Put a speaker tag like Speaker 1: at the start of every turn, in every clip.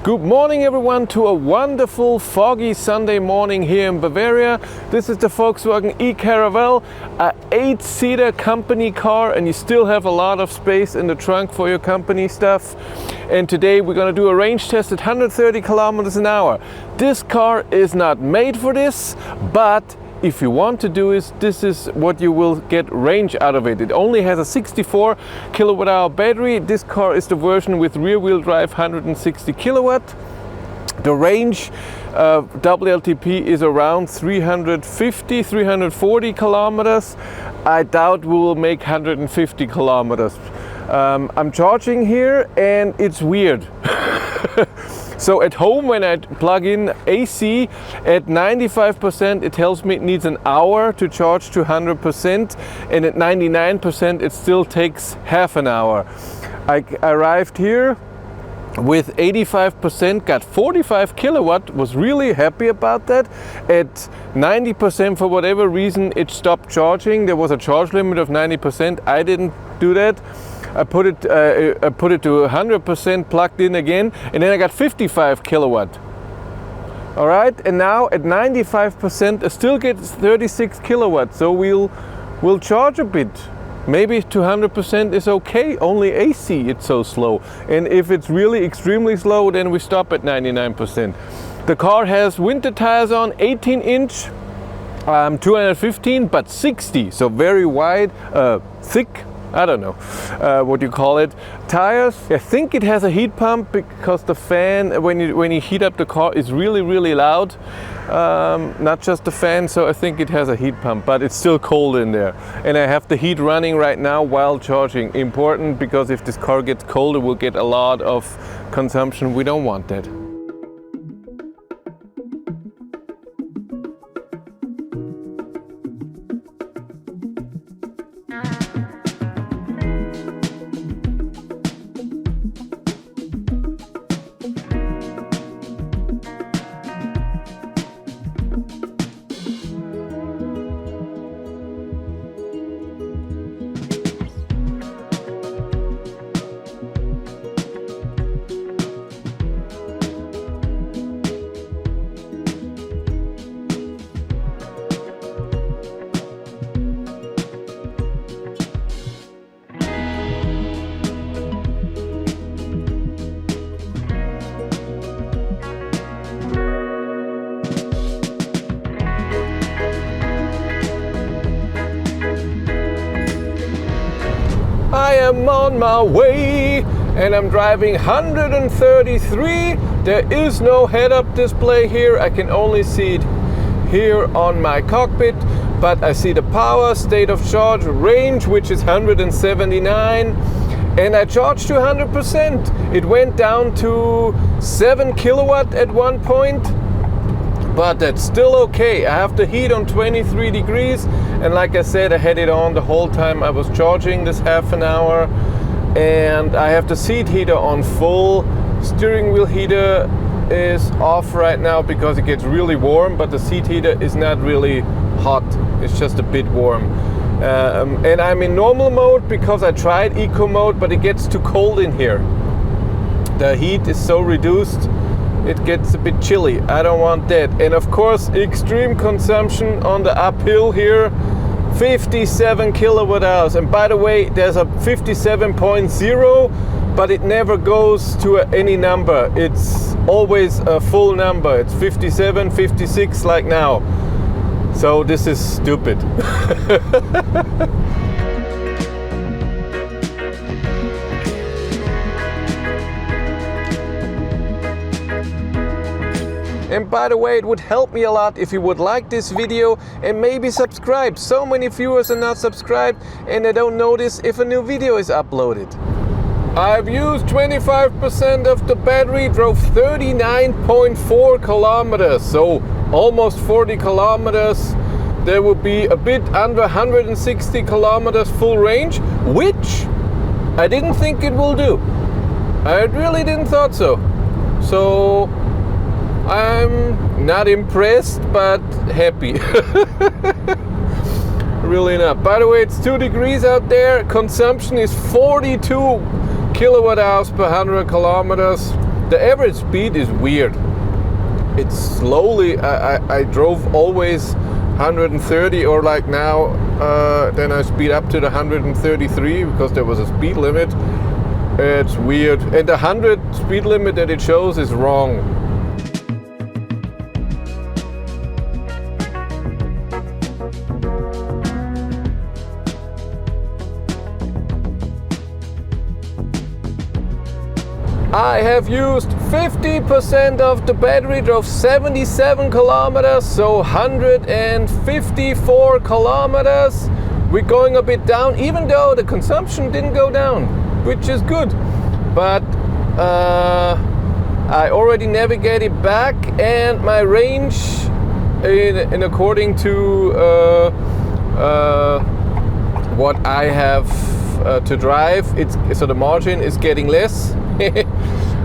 Speaker 1: Good morning everyone to a wonderful foggy Sunday morning here in Bavaria. This is the Volkswagen e-Caravelle, a 8-seater company car, and you still have a lot of space in the trunk for your company stuff. And today we're going to do a range test at 130 kilometers an hour. This car is not made for this, but if you want to do this is what you will get range out of it. It only has a 64 kilowatt hour battery. This car is the version with rear wheel drive 160 kilowatt. The range WLTP is around 340 kilometers. I doubt we will make 150 kilometers. I'm charging here and it's weird. So at home, when I plug in AC at 95%, it tells me it needs an hour to charge to 100%, and at 99% it still takes half an hour. I arrived here with 85%, got 45 kilowatt, was really happy about that. At 90%, for whatever reason, it stopped charging. There was a charge limit of 90%. I didn't do that. I put it to 100% plugged in again, and then I got 55 kilowatt. All right, and now at 95%, I still get 36 kilowatt. So we'll charge a bit. Maybe to 100% is okay. Only AC it's so slow, and if it's really extremely slow, then we stop at 99%. The car has winter tires on, 18-inch, 215, but 60, so very wide, thick. I don't know what you call it. Tires. I think it has a heat pump because the fan, when you heat up the car, is really loud. Not just the fan, so I think it has a heat pump, but it's still cold in there. And I have the heat running right now while charging. Important, because if this car gets colder, we'll get a lot of consumption. We don't want that. I am on my way and I'm driving 133. There is no head-up display here. I can only see it here on my cockpit, but I see the power, state of charge, range, which is 179, and I charged to 100%. It went down to 7 kilowatt at one point, but that's still okay. I have the heat on 23 degrees, and like I said, I had it on the whole time I was charging this half an hour. And I have the seat heater on full. Steering wheel heater is off right now because it gets really warm, but the seat heater is not really hot. It's just a bit warm. And I'm in normal mode because I tried eco mode, but it gets too cold in here. The heat is so reduced, it gets a bit chilly. I don't want that. And of course, extreme consumption on the uphill here, 57 kilowatt hours. And by the way, there's a 57.0, but it never goes to any number. It's always a full number. It's 57, 56 like now. So this is stupid. And by the way, it would help me a lot if you would like this video and maybe subscribe. So many viewers are not subscribed and they don't notice if a new video is uploaded. I've used 25% of the battery, drove 39.4 kilometers, so almost 40 kilometers. There will be a bit under 160 kilometers full range, which I didn't think it will do. I really didn't thought so. So I'm not impressed, but happy. Really not. By the way, it's 2 degrees out there. Consumption is 42 kilowatt hours per 100 kilometers. The average speed is weird. It's slowly, I drove always 130 or like now, then I speed up to the 133 because there was a speed limit. It's weird. And the 100 speed limit that it shows is wrong. I have used 50% of the battery, drove 77 kilometers, so 154 kilometers. We're going a bit down, even though the consumption didn't go down, which is good. But I already navigated back, and my range, in according to what I have to drive, so the margin is getting less.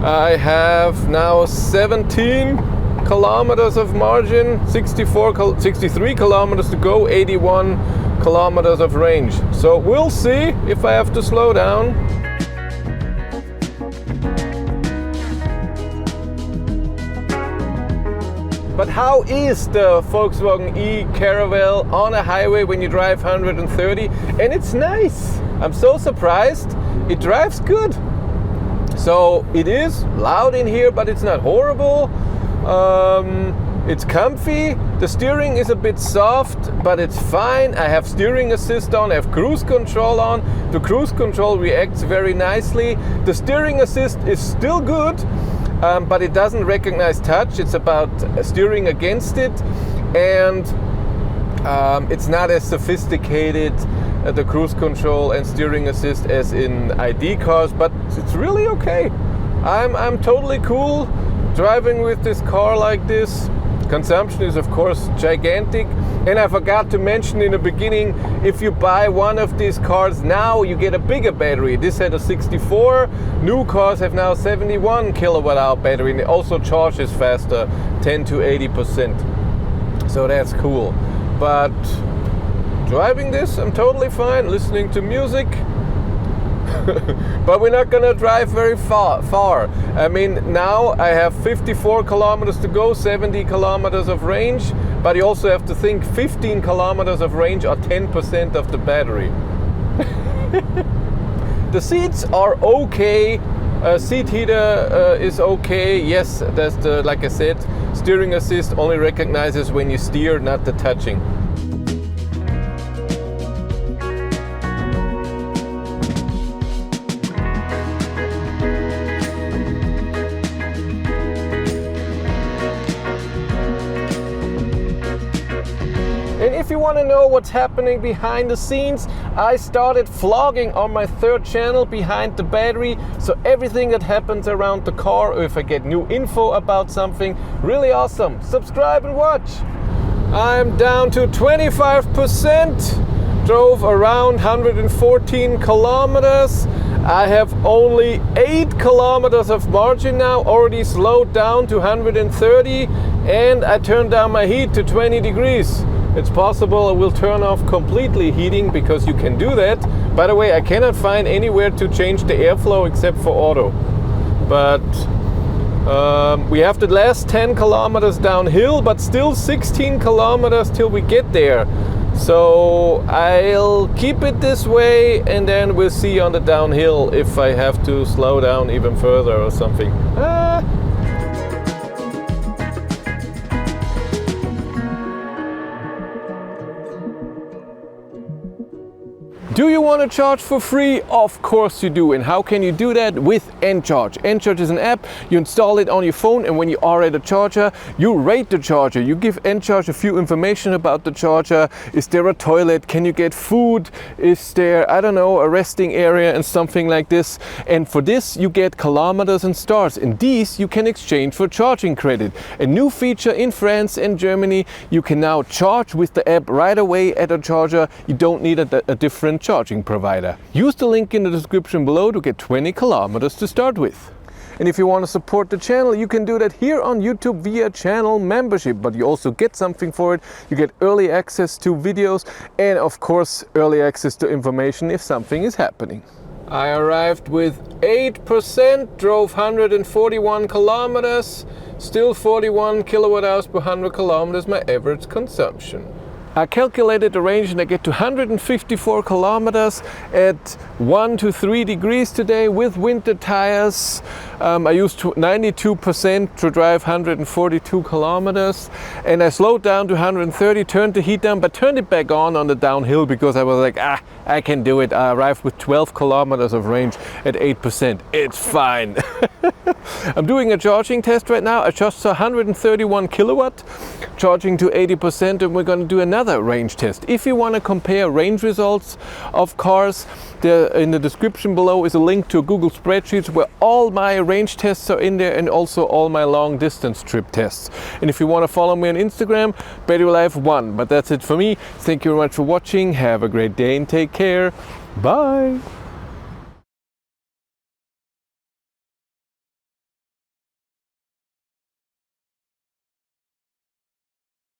Speaker 1: I have now 17 kilometers of margin, 63 kilometers to go, 81 kilometers of range. So we'll see if I have to slow down. But how is the Volkswagen e-Caravelle on a highway when you drive 130? And it's nice. I'm so surprised. It drives good. So it is loud in here, but it's not horrible. It's comfy. The steering is a bit soft, but it's fine. I have steering assist on, I have cruise control on. The cruise control reacts very nicely. The steering assist is still good, but it doesn't recognize touch. It's about steering against it, and it's not as sophisticated, the cruise control and steering assist, as in ID cars, but it's really okay. I'm totally cool driving with this car like this. Consumption is of course gigantic, and I forgot to mention in the beginning, if you buy one of these cars now, you get a bigger battery. This had a 64, new cars have now 71 kilowatt hour battery, and it also charges faster, 10 to 80%. So that's cool. But driving this, I'm totally fine, listening to music. But we're not gonna drive very far. I mean, now I have 54 kilometers to go, 70 kilometers of range, but you also have to think 15 kilometers of range are 10% of the battery. The seats are okay. Seat heater is okay. Yes, that's the, like I said, steering assist only recognizes when you steer, not the touching. And if you want to know what's happening behind the scenes, I started vlogging on my third channel, Behind the Battery. So everything that happens around the car, or if I get new info about something, really awesome. Subscribe and watch. I'm down to 25%. Drove around 114 kilometers. I have only 8 kilometers of margin now, already slowed down to 130, and I turned down my heat to 20 degrees. It's possible I will turn off completely heating, because you can do that. By the way, I cannot find anywhere to change the airflow except for auto. But we have the last 10 kilometers downhill, but still 16 kilometers till we get there. So I'll keep it this way, and then we'll see on the downhill if I have to slow down even further or something. Do you want to charge for free? Of course you do. And how can you do that? With Andcharge. Andcharge is an app. You install it on your phone, and when you are at a charger, you rate the charger. You give Andcharge a few information about the charger. Is there a toilet? Can you get food? Is there, I don't know, a resting area and something like this? And for this you get kilometers and stars, and these you can exchange for charging credit. A new feature in France and Germany. You can now charge with the app right away at a charger. You don't need a different charging provider. Use the link in the description below to get 20 kilometers to start with. And if you want to support the channel, you can do that here on YouTube via channel membership, but you also get something for it. You get early access to videos, and of course early access to information if something is happening. I arrived with 8%, drove 141 kilometers, still 41 kilowatt hours per 100 kilometers, my average consumption. I calculated the range and I get to 154 kilometers at 1 to 3 degrees today with winter tires. I used 92% to drive 142 kilometers, and I slowed down to 130, turned the heat down, but turned it back on the downhill because I was like, I can do it. I arrived with 12 kilometers of range at 8%. It's fine. I'm doing a charging test right now. I just saw 131 kilowatt, charging to 80%, and we're going to do another range test. If you want to compare range results of cars, in the description below is a link to a Google spreadsheet where all my range tests are in there, and also all my long distance trip tests. And if you want to follow me on Instagram, BatteryLife1. But that's it for me. Thank you very much for watching. Have a great day and take care. Bye.